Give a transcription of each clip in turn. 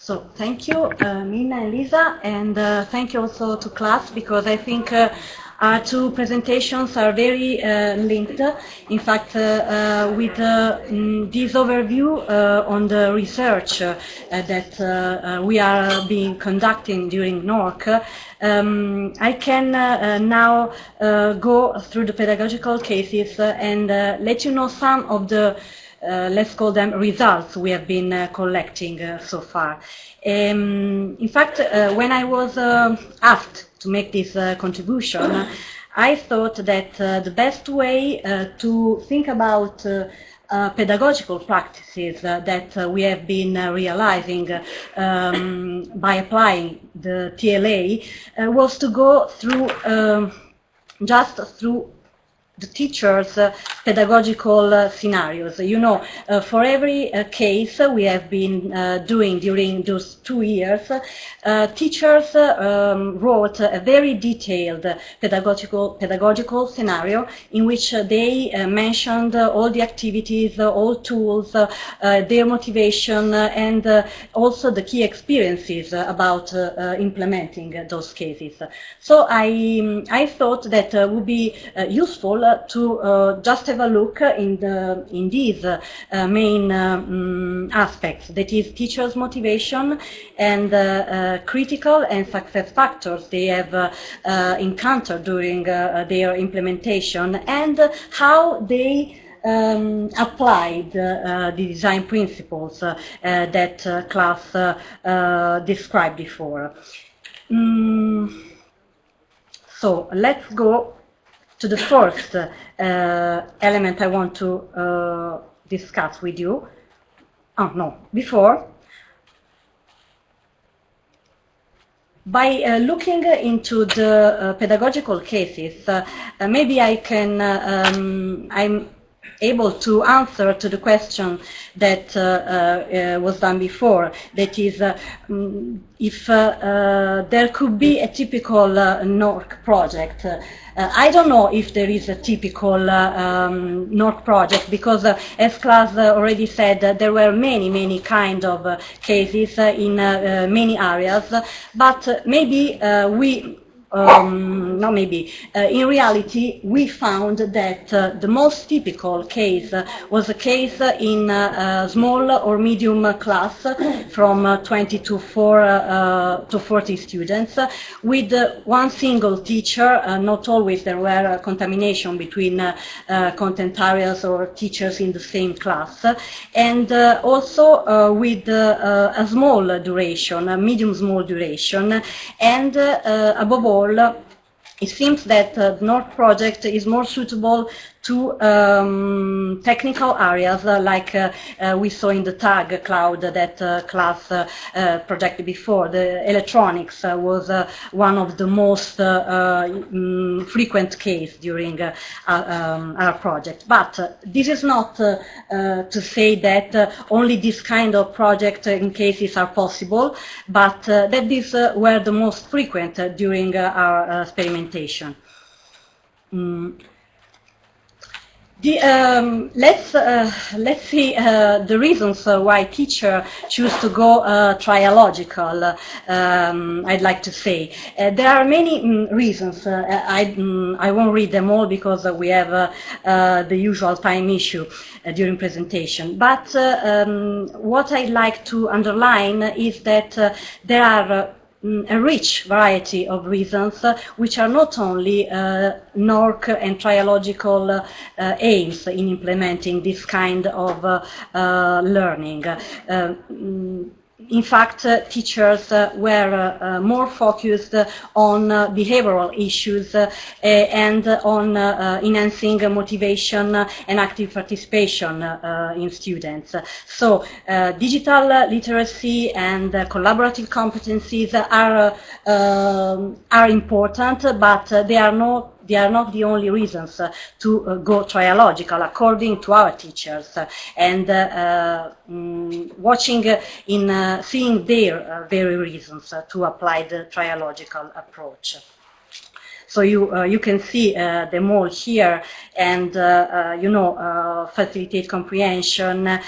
So thank you, Mina and Lisa, and thank you also to class, because I think our two presentations are very linked. In fact, with this overview on the research that we are being conducting during NORC, I can now go through the pedagogical cases and let you know some of the let's call them results we have been collecting so far. In fact, when I was asked to make this contribution, I thought that the best way to think about pedagogical practices that we have been realizing by applying the TLA was to go through just through the teachers' pedagogical scenarios. You know, for every case we have been doing during those 2 years, teachers wrote a very detailed pedagogical scenario in which they mentioned all the activities, all tools, their motivation, and also the key experiences about implementing those cases. So I thought that would be useful to just have a look in these main aspects, that is teachers' motivation and critical and success factors they have encountered during their implementation, and how they applied the design principles that class described before. So let's go to the first element I want to discuss with you. Oh, no, before. By looking into the pedagogical cases, maybe I can, I'm able to answer to the question that was done before, that is, if there could be a typical NORC project. I don't know if there is a typical NORC project, because as class already said, there were many kind of cases in many areas, but maybe not maybe, in reality we found that the most typical case was a case in a small or medium class from 20 to 40 students, with one single teacher. Not always there were contamination between content areas or teachers in the same class, and also with a small duration, a medium small duration, and above all, it seems that the NORC project is more suitable to technical areas like we saw in the TAG cloud that class projected before. The electronics was one of the most frequent case during our project. But this is not to say that only this kind of project in cases are possible, but that these were the most frequent during our experimentation. Let's see the reasons why teachers choose to go trialogical. I'd like to say there are many reasons. I won't read them all because we have the usual time issue during presentation. But what I'd like to underline is that there are a rich variety of reasons which are not only NORC and trialogical aims in implementing this kind of learning. In fact, teachers were more focused on behavioral issues and on enhancing motivation and active participation in students. So digital literacy and collaborative competencies are important, but they are not the only reasons to go trialogical, according to our teachers, and watching in seeing their very reasons to apply the trialogical approach. So you can see them all here, and facilitate comprehension,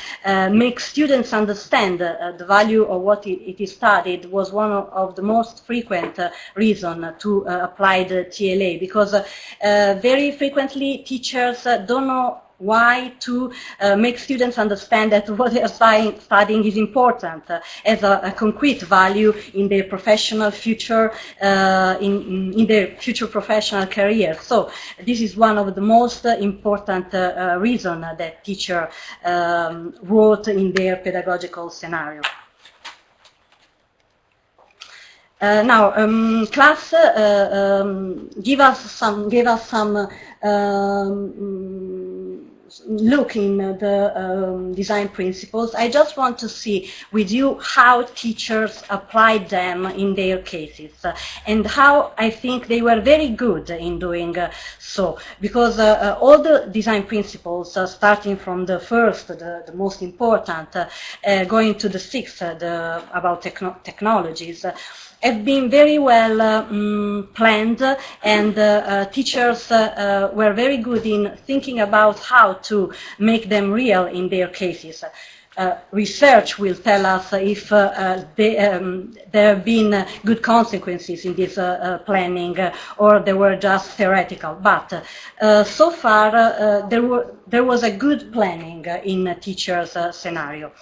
make students understand the value of what it is studied was one of the most frequent reasons to apply the TLA, because very frequently teachers don't know why to make students understand that what they are studying is important as a concrete value in their professional future, in their future professional career. So this is one of the most important reasons that teachers wrote in their pedagogical scenario. Now, class gave us some look in the design principles. I just want to see with you how teachers applied them in their cases, and how I think they were very good in doing so, because all the design principles, starting from the first, the most important, going to the sixth, about technologies, have been very well planned, and teachers were very good in thinking about how to make them real in their cases. Research will tell us if there have been good consequences in this planning, or they were just theoretical. But so far, there was a good planning in a teacher's scenario.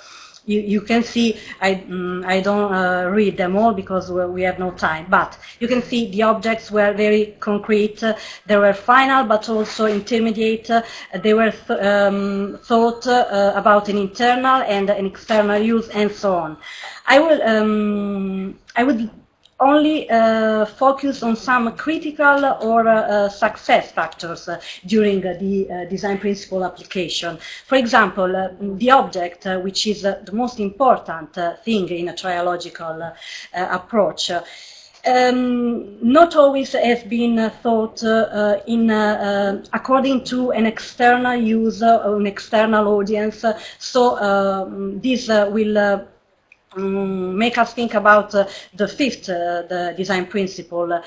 You can see, I don't read them all because we have no time, but you can see the objects were very concrete, they were final but also intermediate, they were thought about an internal and an external use, and so on. I would only focus on some critical or success factors during the design principle application. For example, the object, which is the most important thing in a trialogical approach, not always has been thought according to an external use or an external audience. So this will make us think about the fifth, the design principle,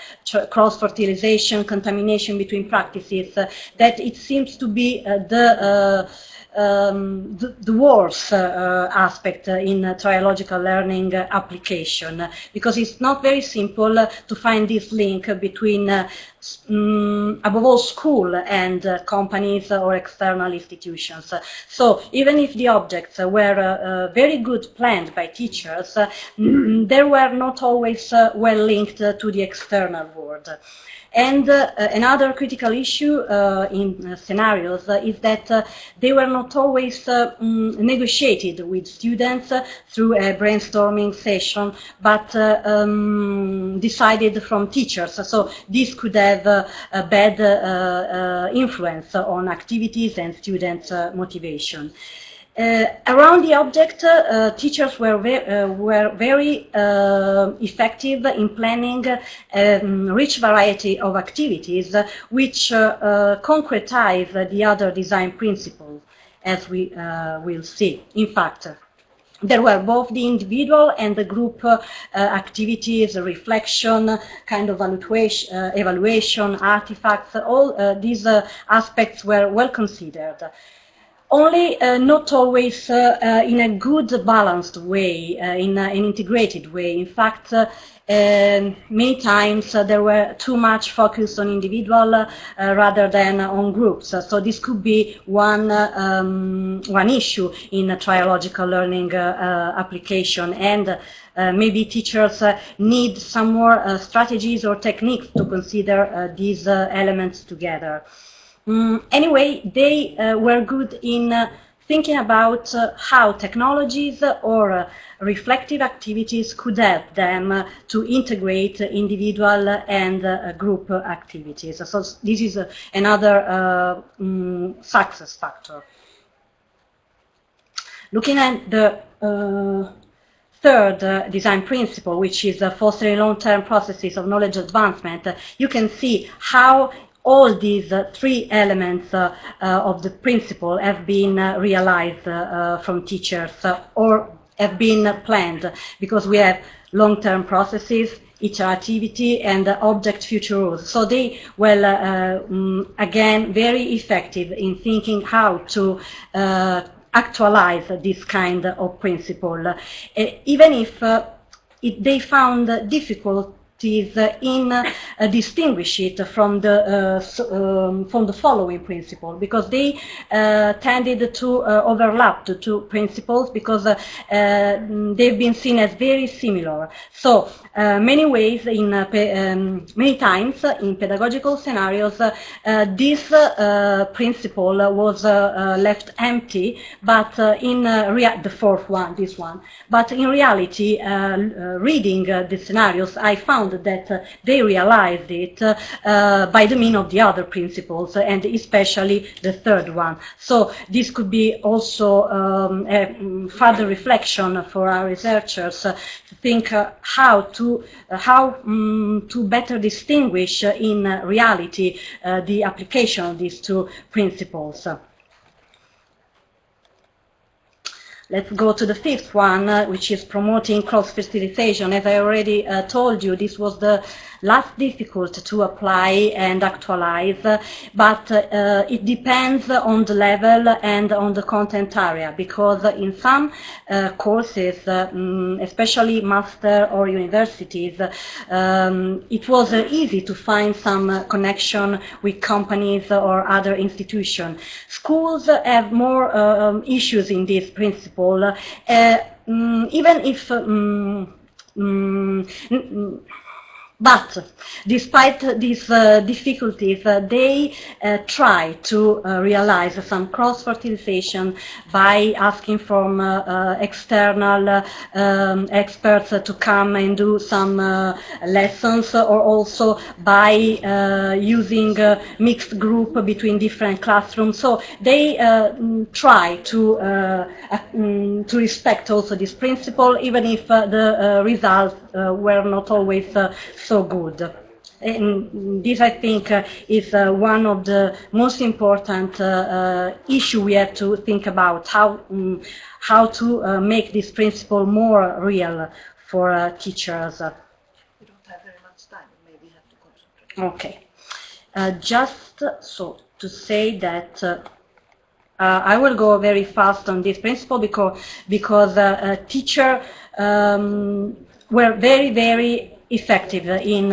cross-fertilization, contamination between practices, that it seems to be the worst aspect in trialogical learning application, because it's not very simple to find this link between above all school and companies or external institutions. So even if the objects were very good planned by teachers, they were not always well linked to the external world. And another critical issue in scenarios is that they were not always negotiated with students through a brainstorming session, but decided from teachers. So this could have a bad influence on activities and students' motivation. Around the object, teachers were very effective in planning a rich variety of activities which concretize the other design principles, as we will see. In fact, there were both the individual and the group activities, reflection, kind of evaluation, artifacts. All these aspects were well considered. Only not always in a good balanced way, in an integrated way. In fact, many times there were too much focus on individual rather than on groups. So this could be one issue in a trialogical learning application, and maybe teachers need some more strategies or techniques to consider these elements together. Anyway, they were good in thinking about how technologies or reflective activities could help them to integrate individual and group activities. So this is another success factor. Looking at the third design principle, which is fostering long-term processes of knowledge advancement, you can see how all these three elements of the principle have been realized from teachers or have been planned, because we have long-term processes, iterativity, and object future rules. So they were, again, very effective in thinking how to actualize this kind of principle, even if they found difficult in distinguish it from the following principle, because they tended to overlap the two principles, because they've been seen as very similar. So many ways, many times in pedagogical scenarios, this principle was left empty, but in the fourth one, this one. But in reality, reading the scenarios, I found that they realized it by the means of the other principles, and especially the third one. So this could be also a further reflection for our researchers to think how to better distinguish in reality the application of these two principles. Let's go to the fifth one, which is promoting cross-fertilization. As I already told you, this was the last difficult to apply and actualize, but it depends on the level and on the content area, because in some courses, especially master or universities, it was easy to find some connection with companies or other institutions. Schools have more issues in this principle, even if but despite these difficulties, they try to realize some cross-fertilization by asking from external experts to come and do some lessons, or also by using a mixed group between different classrooms. So they try to respect also this principle, even if the results were not always so good. And this, I think, is one of the most important issues we have to think about, how to make this principle more real for teachers. We don't have very much time, maybe have to concentrate. Okay. Just so to say that I will go very fast on this principle, because teachers were very, very effective in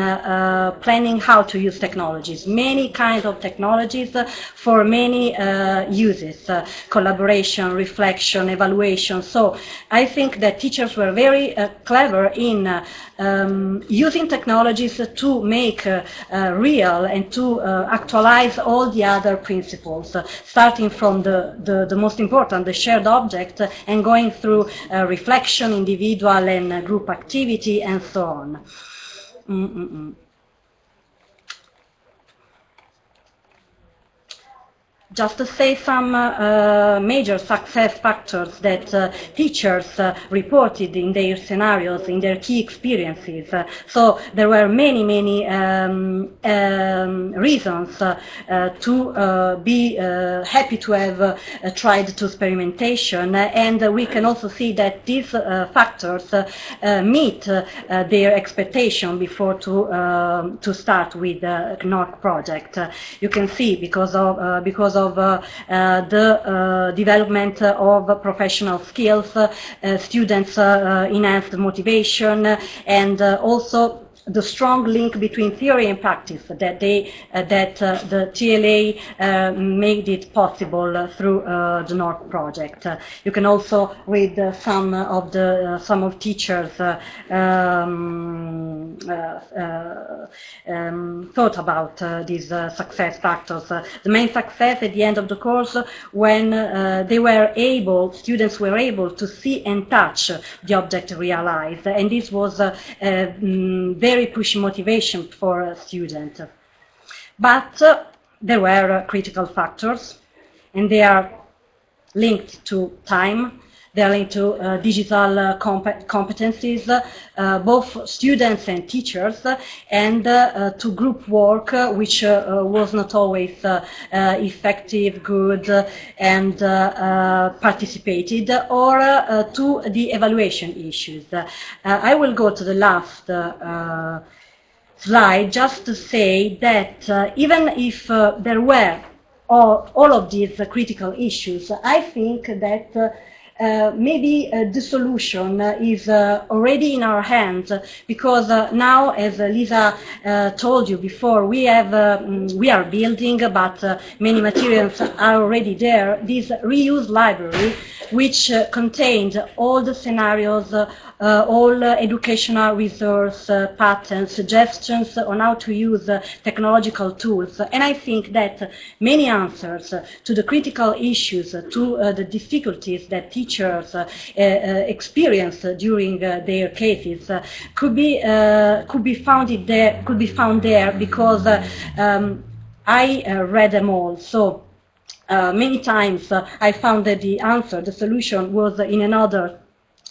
planning how to use technologies. Many kinds of technologies for many uses, collaboration, reflection, evaluation. So I think that teachers were very clever in using technologies to make real and to actualize all the other principles, starting from the most important, the shared object, and going through reflection, individual and group activity, and so on. Just to say some major success factors that teachers reported in their scenarios, in their key experiences. So there were many, many reasons to be happy to have tried to experimentation, and we can also see that these factors meet their expectation before to start with the NORC project. You can see because of the development of professional skills, students enhanced motivation, and also the strong link between theory and practice that the TLA made it possible through the NORC project. You can also read some of teachers thought about these success factors. The main success at the end of the course, when students were able to see and touch the object realized, and this was very pushing motivation for a student. But there were critical factors, and they are linked to time. They are linked to digital competencies, both students and teachers, and to group work, which was not always effective, good, and participated, or to the evaluation issues. I will go to the last slide just to say that even if there were all of these critical issues, I think that maybe the solution is already in our hands, because now, as Lisa told you before, we are building, but many materials are already there, this reuse library, which contained all the scenarios, all educational resource patterns, suggestions on how to use technological tools. And I think that many answers to the critical issues, to the difficulties that teachers experience during their cases, could be found there, because I read them all. So many times I found that the solution was in another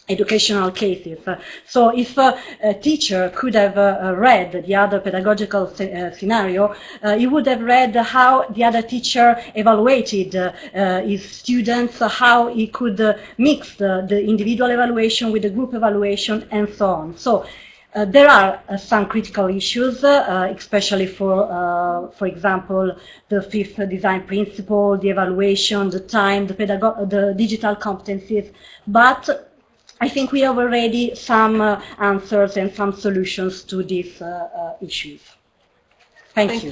educational cases. So if a teacher could have read the other pedagogical scenario, he would have read how the other teacher evaluated his students, how he could mix the individual evaluation with the group evaluation, and so on. So there are some critical issues, especially for example, the fifth design principle, the evaluation, the time, the digital competencies, but I think we have already some answers and some solutions to these issues. Thank you.